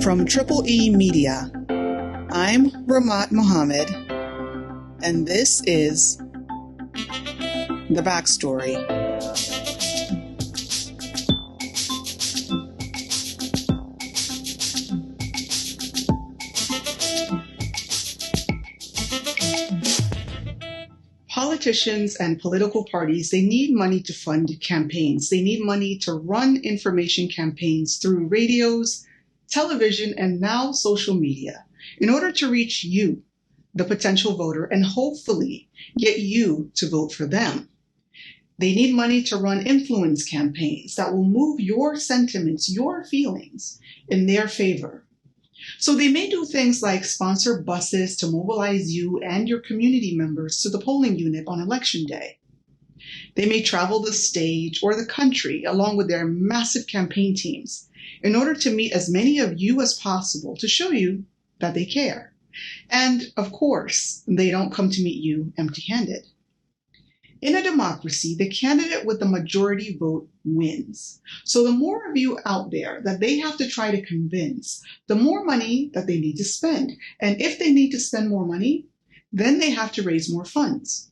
From Triple E Media, I'm Rahmat Mohammed, and this is The Backstory. Politicians and political parties, they need money to fund campaigns. They need money to run information campaigns through radios, television, and now social media in order to reach you, the potential voter, and hopefully get you to vote for them. They need money to run influence campaigns that will move your sentiments, your feelings in their favor. So they may do things like sponsor buses to mobilize you and your community members to the polling unit on election day. They may travel the stage or the country along with their massive campaign teams in order to meet as many of you as possible to show you that they care. And of course, they don't come to meet you empty-handed. In a democracy, the candidate with the majority vote wins. So the more of you out there that they have to try to convince, the more money that they need to spend. And if they need to spend more money, then they have to raise more funds.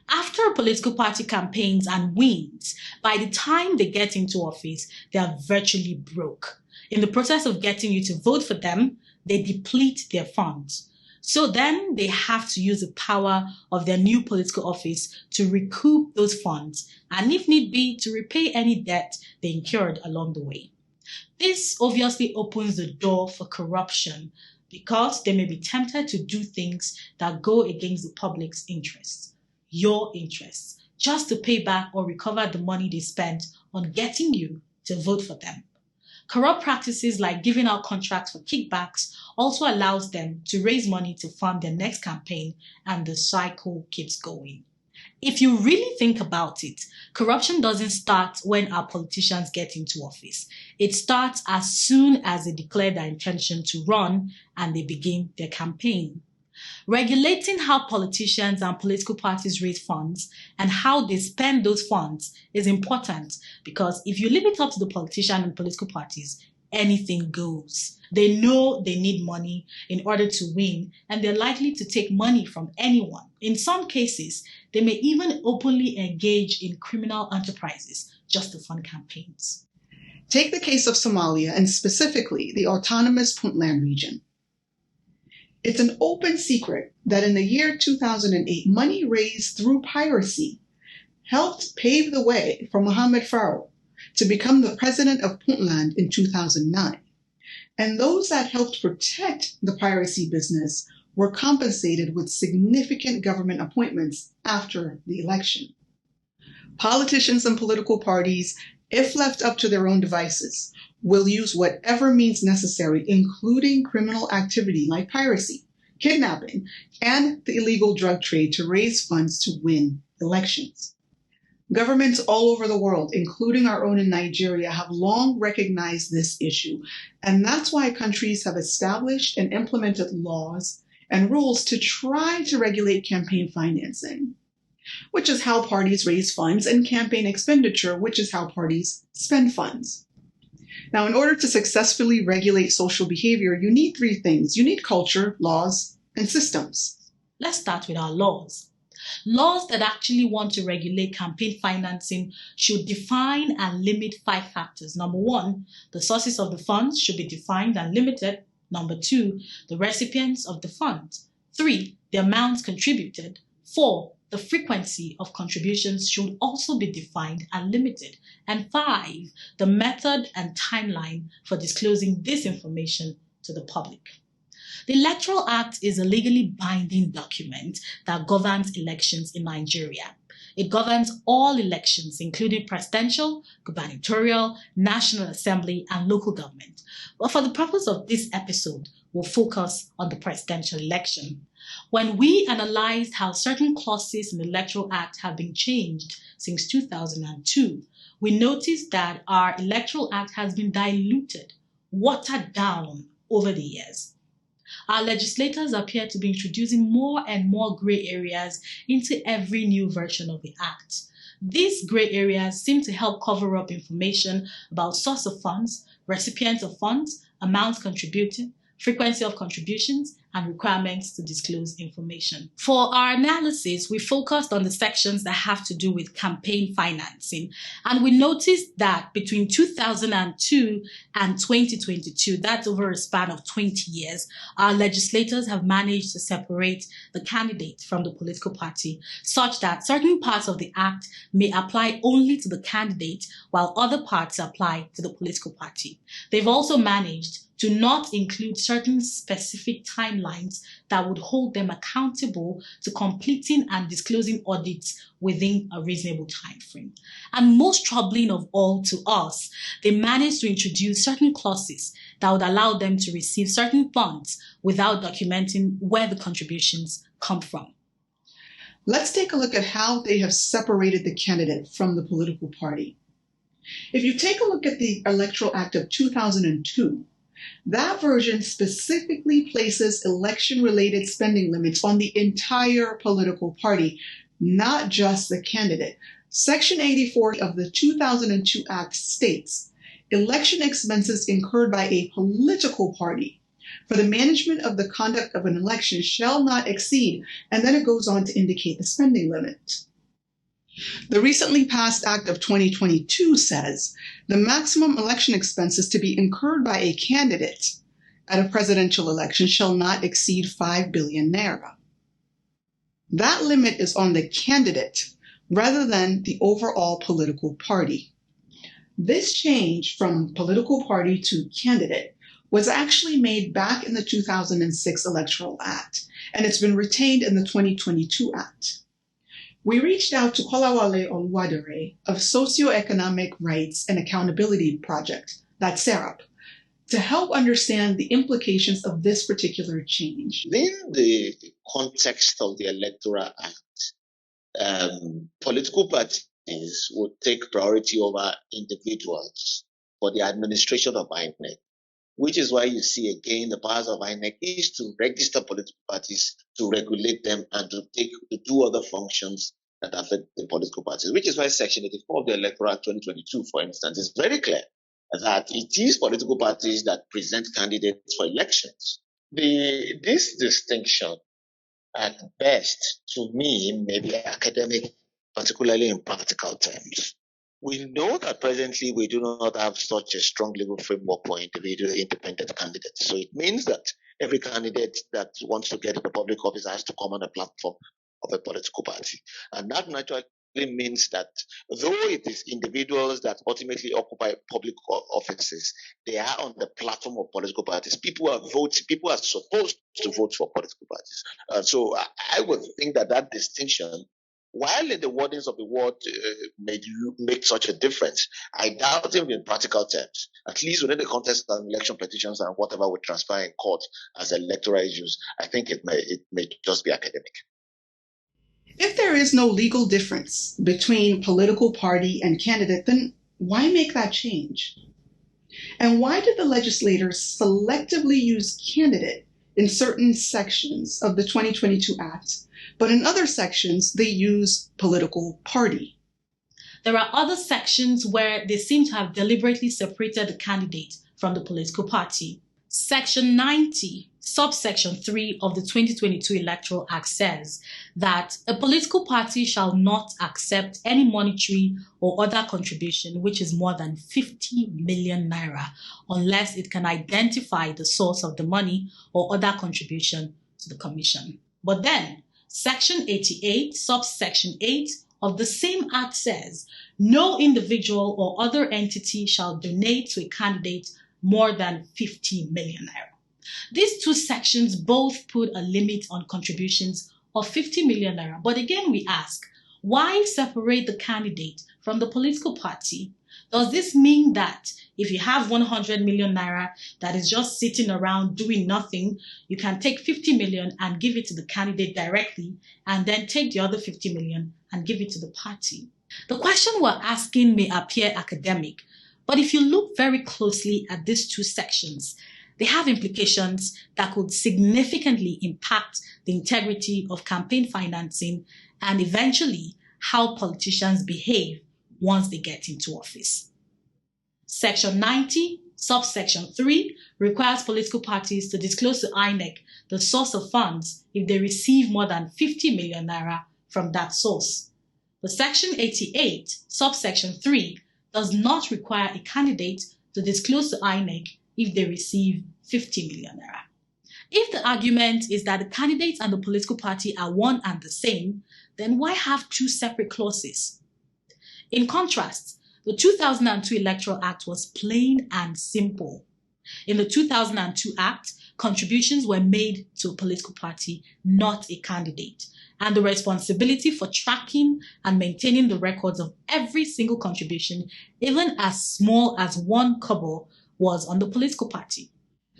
After a political party campaigns and wins, by the time they get into office, they are virtually broke. In the process of getting you to vote for them, they deplete their funds. So then they have to use the power of their new political office to recoup those funds and, if need be, to repay any debt they incurred along the way. This obviously opens the door for corruption because they may be tempted to do things that go against the public's interests, your interests, just to pay back or recover the money they spent on getting you to vote for them. Corrupt practices like giving out contracts for kickbacks also allows them to raise money to fund their next campaign, and the cycle keeps going. If you really think about it, corruption doesn't start when our politicians get into office. It starts as soon as they declare their intention to run and they begin their campaign. Regulating how politicians and political parties raise funds and how they spend those funds is important because if you leave it up to the politician and political parties, anything goes. They know they need money in order to win, and they're likely to take money from anyone. In some cases, they may even openly engage in criminal enterprises just to fund campaigns. Take the case of Somalia and specifically the autonomous Puntland region. It's an open secret that in the year 2008, money raised through piracy helped pave the way for Mohammed to become the president of Puntland in 2009. And those that helped protect the piracy business were compensated with significant government appointments after the election. Politicians and political parties, if left up to their own devices, will use whatever means necessary, including criminal activity like piracy, kidnapping, and the illegal drug trade to raise funds to win elections. Governments all over the world, including our own in Nigeria, have long recognized this issue, and that's why countries have established and implemented laws and rules to try to regulate campaign financing, which is how parties raise funds, and campaign expenditure, which is how parties spend funds. Now, in order to successfully regulate social behavior, you need three things. You need culture, laws, and systems. Let's start with our laws. Laws that actually want to regulate campaign financing should define and limit 5 factors. Number 1, the sources of the funds should be defined and limited. Number 2, the recipients of the funds. 3, the amounts contributed. 4, the frequency of contributions should also be defined and limited. And 5, the method and timeline for disclosing this information to the public. The Electoral Act is a legally binding document that governs elections in Nigeria. It governs all elections, including presidential, gubernatorial, National Assembly, and local government. But for the purpose of this episode, we'll focus on the presidential election. When we analyzed how certain clauses in the Electoral Act have been changed since 2002, we noticed that our Electoral Act has been diluted, watered down over the years. Our legislators appear to be introducing more and more grey areas into every new version of the Act. These grey areas seem to help cover up information about source of funds, recipients of funds, amounts contributed, frequency of contributions, and requirements to disclose information. For our analysis, we focused on the sections that have to do with campaign financing, and we noticed that between 2002 and 2022, that's over a span of 20 years, our legislators have managed to separate the candidate from the political party, such that certain parts of the act may apply only to the candidate, while other parts apply to the political party. They've also managed to not include certain specific timelines that would hold them accountable to completing and disclosing audits within a reasonable time frame. And most troubling of all to us, they managed to introduce certain clauses that would allow them to receive certain funds without documenting where the contributions come from. Let's take a look at how they have separated the candidate from the political party. If you take a look at the Electoral Act of 2002, that version specifically places election-related spending limits on the entire political party, not just the candidate. Section 84 of the 2002 Act states, election expenses incurred by a political party for the management of the conduct of an election shall not exceed, and then it goes on to indicate the spending limit. The recently passed Act of 2022 says the maximum election expenses to be incurred by a candidate at a presidential election shall not exceed 5 billion naira. That limit is on the candidate rather than the overall political party. This change from political party to candidate was actually made back in the 2006 Electoral Act, and it's been retained in the 2022 Act. We reached out to Kolawole Oluwadare of Socioeconomic Rights and Accountability Project, that's SERAP, to help understand the implications of this particular change. In the context of the Electoral Act, political parties would take priority over individuals for the administration of INEC, which is why you see again the powers of INEC is to register political parties, to regulate them, and to do other functions that affect the political parties, which is why Section 84 of the Electoral Act 2022, for instance, is very clear that it is political parties that present candidates for elections. This distinction, at best, to me, may be academic, particularly in practical terms. We know that presently we do not have such a strong legal framework for individual independent candidates. So it means that every candidate that wants to get into public office has to come on a platform of a political party. And that naturally means that though it is individuals that ultimately occupy public offices, they are on the platform of political parties. People are supposed to vote for political parties. So I would think that distinction, while in the wordings of the word may make such a difference, I doubt it in practical terms, at least within the context of election petitions and whatever would transpire in court as electoral issues. I think it may just be academic. If there is no legal difference between political party and candidate, then why make that change? And why did the legislators selectively use candidate in certain sections of the 2022 Act, but in other sections they use political party? There are other sections where they seem to have deliberately separated the candidate from the political party. Section 90, Subsection 3 of the 2022 Electoral Act says that a political party shall not accept any monetary or other contribution which is more than 50 million naira unless it can identify the source of the money or other contribution to the commission. But then, Section 88, Subsection 8 of the same Act says no individual or other entity shall donate to a candidate more than 50 million naira. These two sections both put a limit on contributions of 50 million naira. But again, we ask, why separate the candidate from the political party? Does this mean that if you have 100 million naira that is just sitting around doing nothing, you can take 50 million and give it to the candidate directly and then take the other 50 million and give it to the party? The question we're asking may appear academic, but if you look very closely at these two sections, they have implications that could significantly impact the integrity of campaign financing and eventually how politicians behave once they get into office. Section 90 Subsection 3 requires political parties to disclose to INEC the source of funds if they receive more than 50 million naira from that source. But Section 88, Subsection 3, does not require a candidate to disclose to INEC if they receive 50 million naira. If the argument is that the candidate and the political party are one and the same, then why have two separate clauses? In contrast, the 2002 Electoral Act was plain and simple. In the 2002 Act, contributions were made to a political party, not a candidate, and the responsibility for tracking and maintaining the records of every single contribution, even as small as 1 kobo, was on the political party.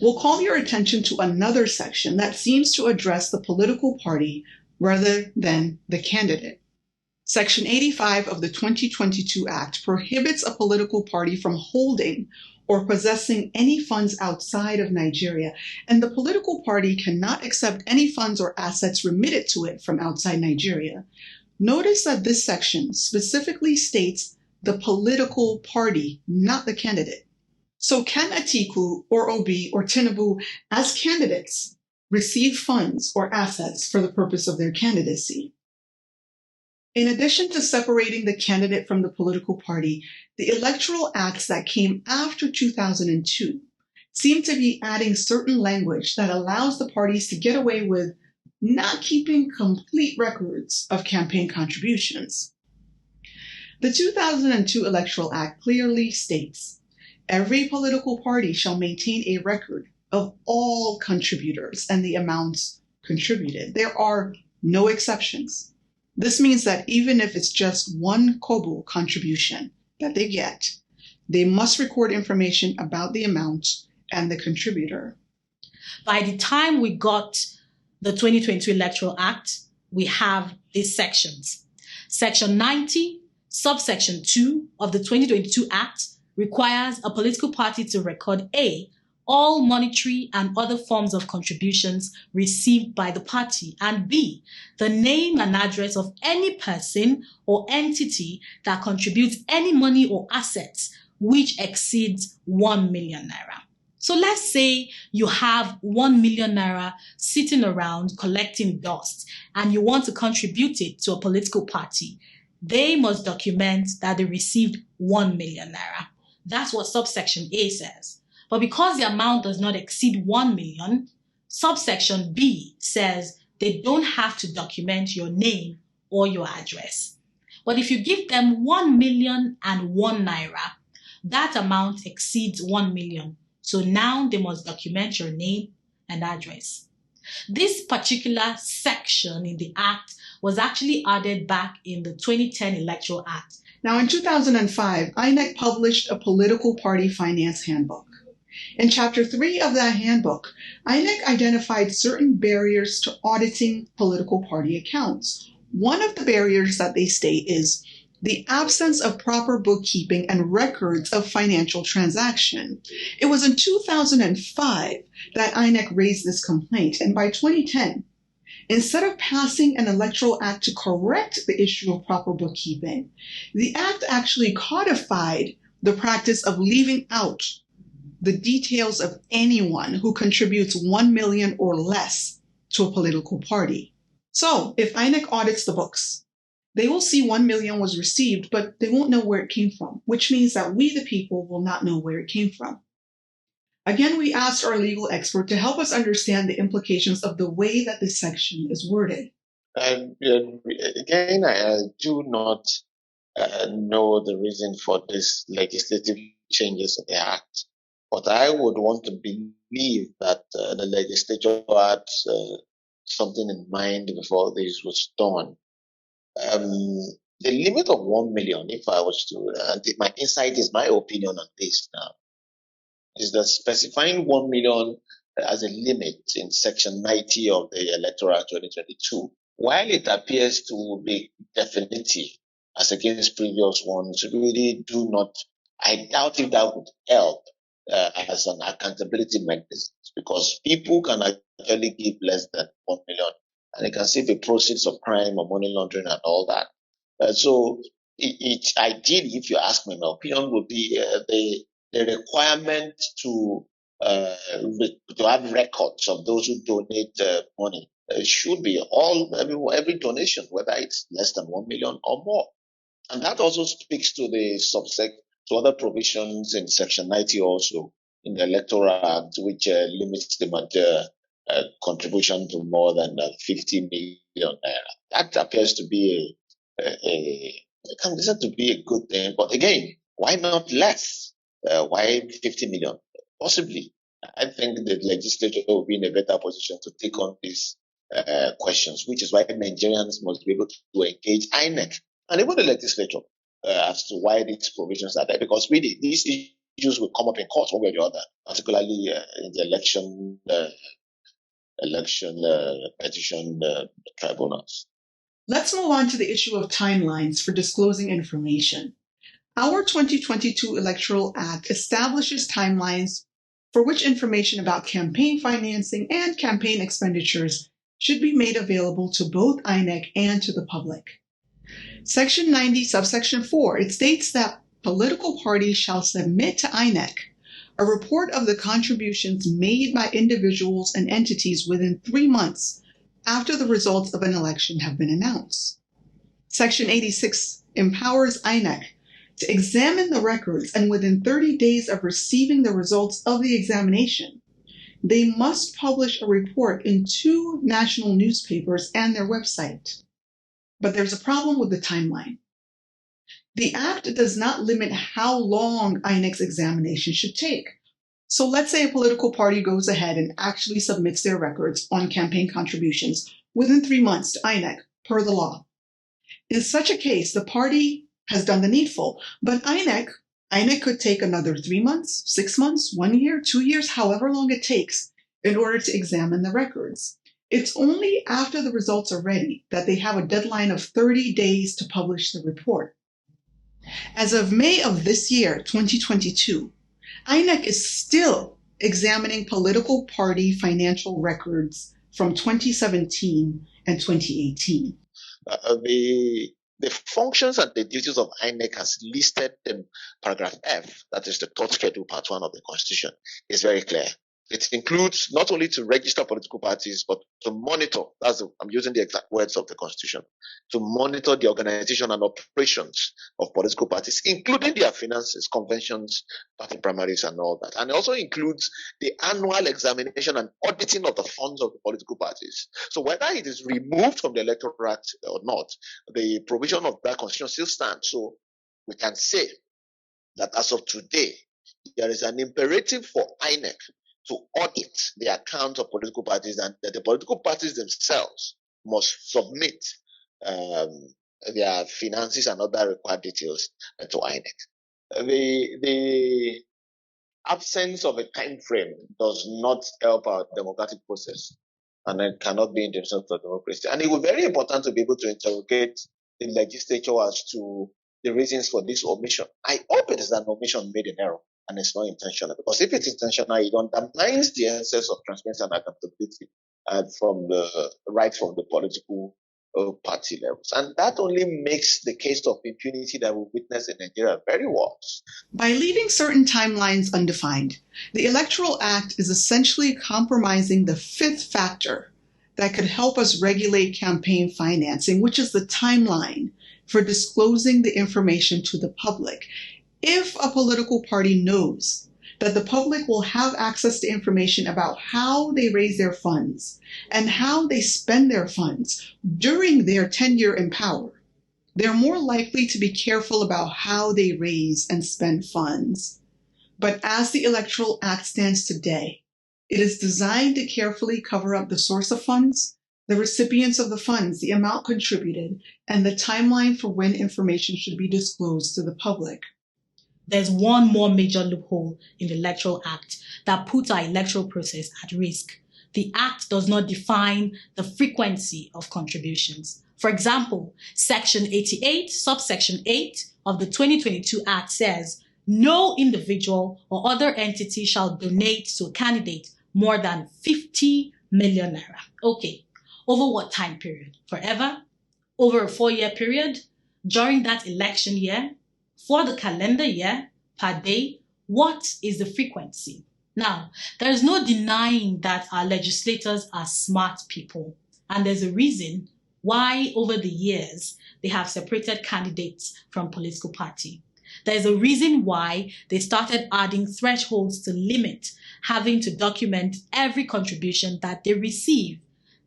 We'll call your attention to another section that seems to address the political party rather than the candidate. Section 85 of the 2022 Act prohibits a political party from holding or possessing any funds outside of Nigeria, and the political party cannot accept any funds or assets remitted to it from outside Nigeria. Notice that this section specifically states the political party, not the candidate. So can Atiku or Obi or Tinubu as candidates receive funds or assets for the purpose of their candidacy? In addition to separating the candidate from the political party, the electoral acts that came after 2002 seem to be adding certain language that allows the parties to get away with not keeping complete records of campaign contributions. The 2002 Electoral Act clearly states, every political party shall maintain a record of all contributors and the amounts contributed. There are no exceptions. This means that even if it's just 1 kobo contribution that they get, they must record information about the amount and the contributor. By the time we got the 2022 Electoral Act, we have these sections. Section 90, Subsection 2 of the 2022 Act requires a political party to record A, all monetary and other forms of contributions received by the party, and B, the name and address of any person or entity that contributes any money or assets which exceeds 1 million naira. So let's say you have 1 million naira sitting around collecting dust and you want to contribute it to a political party. They must document that they received 1 million naira. That's what subsection A says. But because the amount does not exceed 1 million, subsection B says they don't have to document your name or your address. But if you give them 1,000,001 naira, that amount exceeds 1 million. So now they must document your name and address. This particular section in the Act was actually added back in the 2010 Electoral Act. Now in 2005, INEC published a political party finance handbook. In Chapter 3 of that handbook, INEC identified certain barriers to auditing political party accounts. One of the barriers that they state is the absence of proper bookkeeping and records of financial transaction. It was in 2005 that INEC raised this complaint, and by 2010, instead of passing an electoral act to correct the issue of proper bookkeeping, the act actually codified the practice of leaving out the details of anyone who contributes 1 million or less to a political party. So if INEC audits the books, they will see 1 million was received, but they won't know where it came from, which means that we, the people, will not know where it came from. Again, we asked our legal expert to help us understand the implications of the way that this section is worded. Again, I do not know the reason for this legislative changes in the Act, but I would want to believe that the legislature had something in mind before this was done. The limit of 1 million, if I was to, my insight is my opinion on this now, is that specifying 1 million as a limit in Section 90 of the Electoral Act 2022, while it appears to be definitive as against previous ones, really do not, I doubt if that would help as an accountability mechanism, because people can actually give less than 1 million and they can see the proceeds of crime or money laundering and all that. So it ideally, if you ask me, my opinion would be the a requirement to have records of those who donate money. It should be every donation, whether it's less than 1 million or more. And that also speaks to the to other provisions in Section 90 also in the Electoral Act, which limits the contribution to more than 50 million naira. That appears to be it can be said to be a good thing, but again, why not less? Why 50 million? Possibly. I think the legislature will be in a better position to take on these questions, which is why Nigerians must be able to engage INEC and even the legislature as to why these provisions are there. Because really, these issues will come up in court one way or the other, particularly in the election petition tribunals. Let's move on to the issue of timelines for disclosing information. Our 2022 Electoral Act establishes timelines for which information about campaign financing and campaign expenditures should be made available to both INEC and to the public. Section 90, subsection 4, it states that political parties shall submit to INEC a report of the contributions made by individuals and entities within 3 months after the results of an election have been announced. Section 86 empowers INEC to examine the records, and within 30 days of receiving the results of the examination, they must publish a report in 2 national newspapers and their website. But there's a problem with the timeline. The Act does not limit how long INEC's examination should take. So let's say a political party goes ahead and actually submits their records on campaign contributions within 3 months to INEC per the law. In such a case, the party has done the needful, but INEC could take another 3 months, 6 months, 1 year, 2 years, however long it takes in order to examine the records. It's only after the results are ready that they have a deadline of 30 days to publish the report. As of May of this year, 2022, INEC is still examining political party financial records from 2017 and 2018. The functions and the duties of INEC as listed in paragraph F, that is the third schedule, part 1 of the Constitution, is very clear. It includes not only to register political parties, but to monitor, I'm using the exact words of the Constitution, to monitor the organization and operations of political parties, including their finances, conventions, party primaries, and all that. And it also includes the annual examination and auditing of the funds of the political parties. So whether it is removed from the Electoral Act or not, the provision of that Constitution still stands. So we can say that as of today, there is an imperative for INEC to audit the account of political parties, and that the political parties themselves must submit their finances and other required details to INEC. The absence of a time frame does not help our democratic process, and it cannot be in the interest of democracy. And it will be very important to be able to interrogate the legislature as to the reasons for this omission. I hope it is an omission made in error and it's not intentional, because if it's intentional, it undermines the essence of transparency and accountability from the political party levels. And that only makes the case of impunity that we witness in Nigeria very worse. By leaving certain timelines undefined, the Electoral Act is essentially compromising the 5th factor that could help us regulate campaign financing, which is the timeline for disclosing the information to the public. If a political party knows that the public will have access to information about how they raise their funds and how they spend their funds during their tenure in power, they're more likely to be careful about how they raise and spend funds. But as the Electoral Act stands today, it is designed to carefully cover up the source of funds, the recipients of the funds, the amount contributed, and the timeline for when information should be disclosed to the public. There's one more major loophole in the Electoral Act that puts our electoral process at risk. The Act does not define the frequency of contributions. For example, Section 88, Subsection 8 of the 2022 Act says, no individual or other entity shall donate to a candidate more than 50 million naira. Okay, over what time period? Forever? Over a 4-year period? During that election year? For the calendar year? Per day? What is the frequency? Now, there is no denying that our legislators are smart people, and there's a reason why over the years they have separated candidates from political party. There's a reason why they started adding thresholds to limit having to document every contribution that they receive.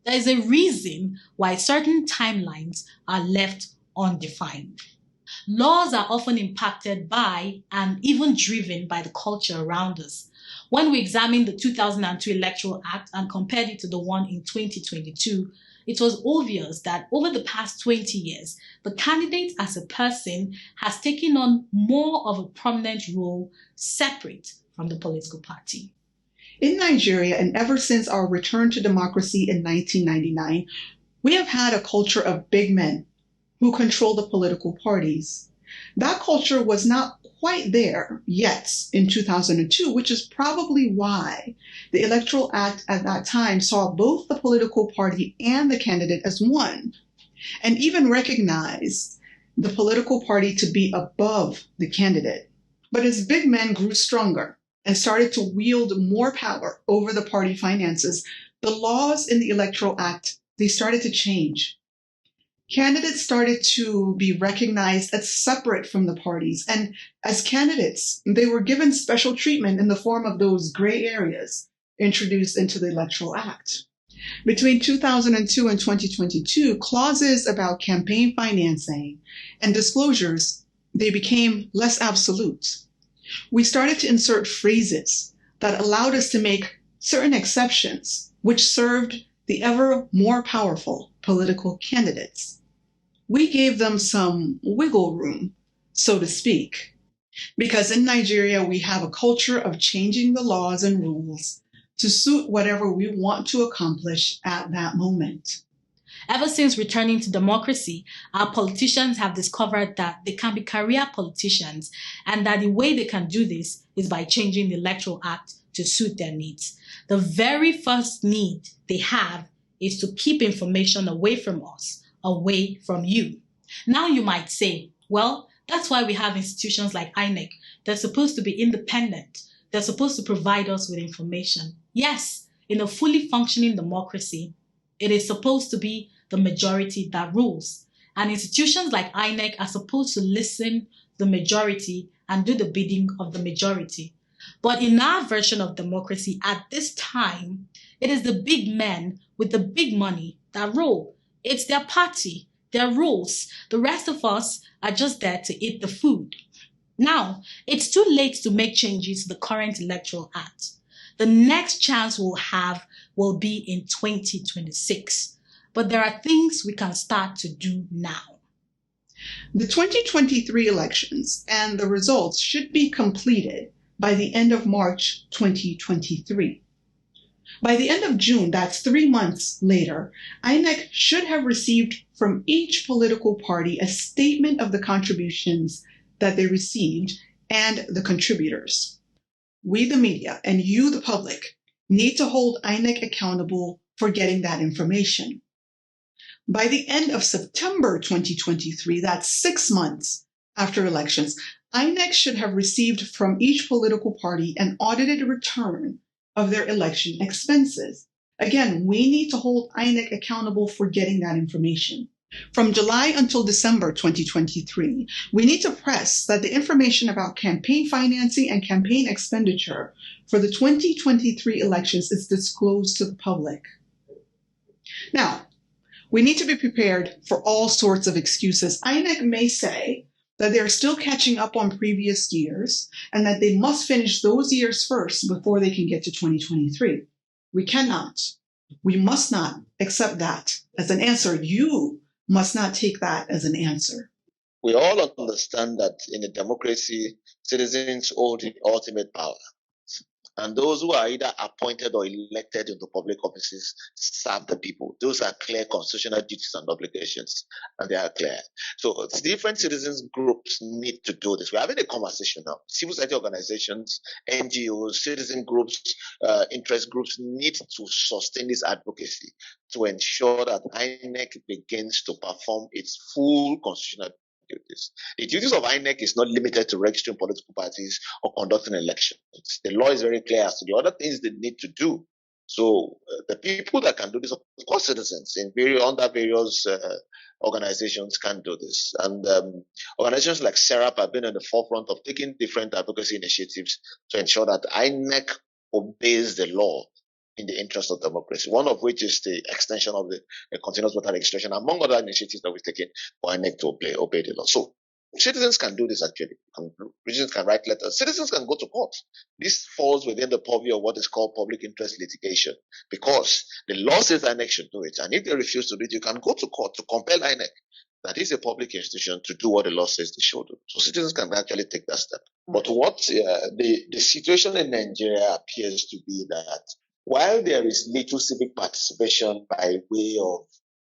There's a reason why certain timelines are left undefined. Laws are often impacted by and even driven by the culture around us. When we examined the 2002 Electoral Act and compared it to the one in 2022, it was obvious that over the past 20 years, the candidate as a person has taken on more of a prominent role separate from the political party. In Nigeria, and ever since our return to democracy in 1999, we have had a culture of big men who control the political parties. That culture was not quite there yet in 2002, which is probably why the Electoral Act at that time saw both the political party and the candidate as one, and even recognized the political party to be above the candidate. But as big men grew stronger and started to wield more power over the party finances, the laws in the Electoral Act, they started to change. Candidates started to be recognized as separate from the parties, and as candidates, they were given special treatment in the form of those gray areas introduced into the Electoral Act. Between 2002 and 2022, clauses about campaign financing and disclosures, they became less absolute. We started to insert phrases that allowed us to make certain exceptions, which served the ever more powerful political candidates. We gave them some wiggle room, so to speak, because in Nigeria, we have a culture of changing the laws and rules to suit whatever we want to accomplish at that moment. Ever since returning to democracy, our politicians have discovered that they can be career politicians and that the way they can do this is by changing the Electoral Act to suit their needs. The very first need they have is to keep information away from us, away from you. Now you might say, well, that's why we have institutions like INEC. They're supposed to be independent. They're supposed to provide us with information. Yes, in a fully functioning democracy, it is supposed to be the majority that rules. And institutions like INEC are supposed to listen to the majority and do the bidding of the majority. But in our version of democracy at this time, it is the big men with the big money that rule. It's their party, their rules. The rest of us are just there to eat the food. Now, it's too late to make changes to the current Electoral Act. The next chance we'll have will be in 2026. But there are things we can start to do now. The 2023 elections and the results should be completed by the end of March 2023. By the end of June, that's 3 months later, INEC should have received from each political party a statement of the contributions that they received and the contributors. We, the media, and you, the public, need to hold INEC accountable for getting that information. By the end of September 2023, that's 6 months after elections, INEC should have received from each political party an audited return of their election expenses. Again, we need to hold INEC accountable for getting that information. From July until December 2023, we need to press that the information about campaign financing and campaign expenditure for the 2023 elections is disclosed to the public. Now, we need to be prepared for all sorts of excuses. INEC may say that they're still catching up on previous years and that they must finish those years first before they can get to 2023. We cannot, we must not accept that as an answer. You must not take that as an answer. We all understand that in a democracy, citizens hold the ultimate power. And those who are either appointed or elected into public offices serve the people. Those are clear constitutional duties and obligations, and they are clear. So different citizens groups need to do this. We're having a conversation now. Civil society organizations, NGOs, citizen groups, interest groups need to sustain this advocacy to ensure that INEC begins to perform its full constitutional duties. The duties of INEC is not limited to registering political parties or conducting elections. The law is very clear as to the other things they need to do. So the people that can do this, of course, citizens under various organizations can do this. And organizations like SERAP have been at the forefront of taking different advocacy initiatives to ensure that INEC obeys the law in the interest of democracy, one of which is the extension of the continuous voter registration, among other initiatives that we've taken for INEC to obey the law. So citizens can do this actually. Citizens can write letters. Citizens can go to court. This falls within the purview of what is called public interest litigation, because the law says INEC should do it. And if they refuse to do it, you can go to court to compel INEC, that is a public institution, to do what the law says they should do. So citizens can actually take that step. But what the situation in Nigeria appears to be that while there is little civic participation by way of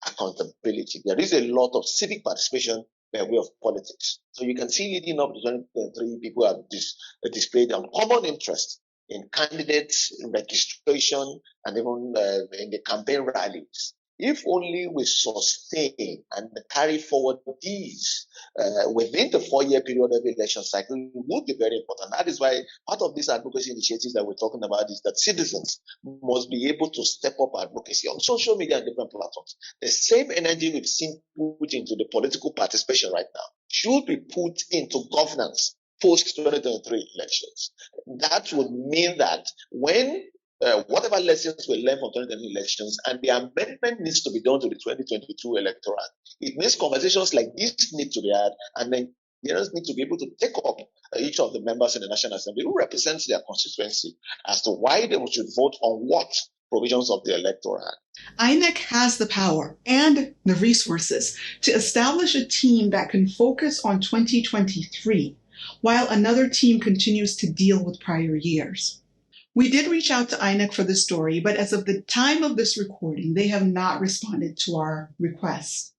accountability, there is a lot of civic participation by way of politics. So you can see leading up to 2023, people have displayed uncommon interest in candidates, registration, and even in the campaign rallies. If only we sustain and carry forward these within the 4-year period of the election cycle, it would be very important. That is why part of these advocacy initiatives that we're talking about is that citizens must be able to step up advocacy on social media and different platforms. The same energy we've seen put into the political participation right now should be put into governance post-2023 elections. That would mean that when whatever lessons we learn from 2020 elections and the amendment needs to be done to the 2022 Electoral Act, it means conversations like this need to be had, and then Nigerians need to be able to take up each of the members in the National Assembly who represents their constituency as to why they should vote on what provisions of the Electoral Act. INEC has the power and the resources to establish a team that can focus on 2023, while another team continues to deal with prior years. We did reach out to INEC for the story, but as of the time of this recording, they have not responded to our request.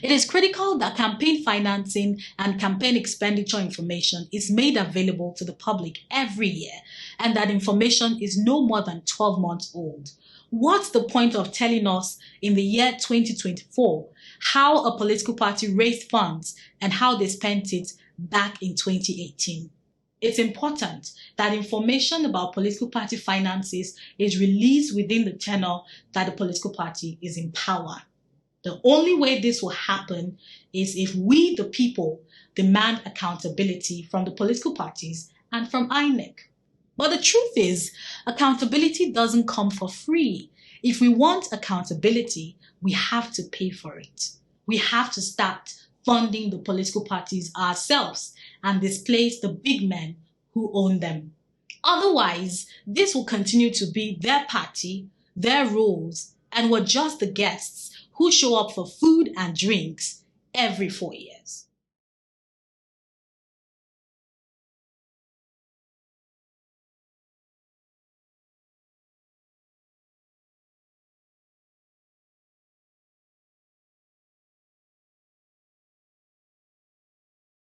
It is critical that campaign financing and campaign expenditure information is made available to the public every year, and that information is no more than 12 months old. What's the point of telling us in the year 2024 how a political party raised funds and how they spent it back in 2018? It's important that information about political party finances is released within the tenure that the political party is in power. The only way this will happen is if we, the people, demand accountability from the political parties and from INEC. But the truth is, accountability doesn't come for free. If we want accountability, we have to pay for it. We have to start funding the political parties ourselves and displace the big men who own them. Otherwise, this will continue to be their party, their rules, and we're just the guests who show up for food and drinks every 4 years.